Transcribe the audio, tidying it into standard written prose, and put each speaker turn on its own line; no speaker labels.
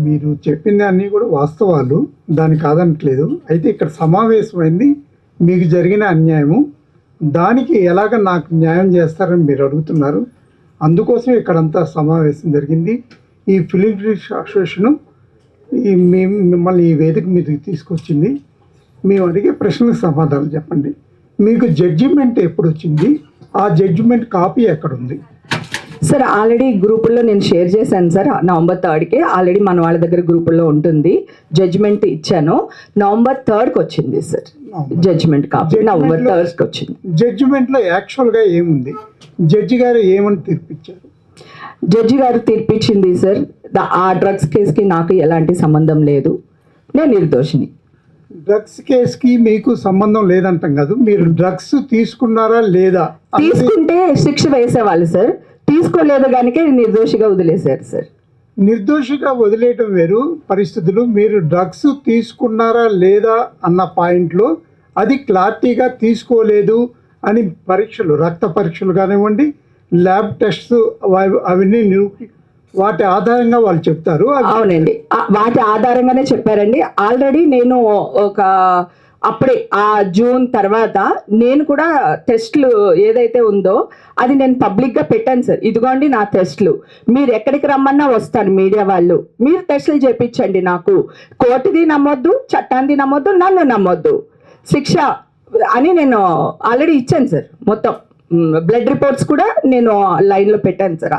మీరు చెప్పింది అన్నీ కూడా వాస్తవాలు, దాన్ని కాదనట్లేదు. అయితే ఇక్కడ సమావేశమైంది మీకు జరిగిన అన్యాయము, దానికి ఎలాగ నాకు న్యాయం చేస్తారని మీరు అడుగుతున్నారు. అందుకోసం ఇక్కడంతా సమావేశం జరిగింది. ఈ ఫిలిం క్రిటిక్స్ అసోసియేషను మిమ్మల్ని ఈ వేదిక మీదకి తీసుకొచ్చింది. మేము అడిగే ప్రశ్నలకు సమాధానం చెప్పండి. మీకు జడ్జిమెంట్ ఎప్పుడు వచ్చింది? ఆ జడ్జిమెంట్ కాపీ ఎక్కడుంది?
సార్ ఆల్రెడీ గ్రూపుల్లో నేను షేర్ చేశాను సార్. నవంబర్ 3కి ఆల్రెడీ మన వాళ్ళ దగ్గర గ్రూపుల్లో ఉంటుంది. జడ్జిమెంట్ ఇచ్చాను. నవంబర్ 3కి వచ్చింది సార్ జడ్జిమెంట్ కాపీ. నవంబర్ 3కి వచ్చింది.
జడ్జిమెంట్లో యాక్చువల్గా ఏముంది? జడ్జి గారు ఏమని తీర్పిచ్చారు?
జడ్జి గారు తీర్పిచ్చింది సార్, ఆ డ్రగ్స్ కేసుకి నాకు ఎలాంటి సంబంధం లేదు, నేను నిర్దోషిని.
డ్రగ్స్ కేసుకి మీకు సంబంధం లేదంటాం కాదు, మీరు డ్రగ్స్ తీసుకున్నారా లేదా?
తీసుకుంటే శిక్ష వేసేవాళ్ళు సార్, తీసుకోలేదు కనుక నిర్దోషిగా వదిలేశారు సార్.
నిర్దోషిగా వదిలేయటం వేరు పరిస్థితులు. మీరు డ్రగ్స్ తీసుకున్నారా లేదా అన్న పాయింట్లో అది క్లారిటీగా తీసుకోలేదు అని పరీక్షలు, రక్త పరీక్షలు కానివ్వండి, ల్యాబ్ టెస్ట్స్ అవన్నీ వాటి ఆధారంగా వాళ్ళు చెప్తారు.
అవునండి, వాటి ఆధారంగానే చెప్పారండి. ఆల్రెడీ నేను అప్పుడే ఆ జూన్ తర్వాత నేను కూడా టెస్ట్లు ఏదైతే ఉందో అది నేను పబ్లిక్గా పెట్టాను సార్. ఇదిగోండి నా టెస్ట్లు, మీరు ఎక్కడికి రమ్మన్నా వస్తాను, మీడియా వాళ్ళు మీరు టెస్టులు చేయించండి, నాకు కోర్టుది నమ్మొద్దు, చట్టాన్ని నమ్మొద్దు, నన్ను నమ్మొద్దు, శిక్ష అని నేను ఆల్రెడీ ఇచ్చాను సార్. మొత్తం బ్లడ్ రిపోర్ట్స్ కూడా నేను లైన్లో పెట్టాను సార్.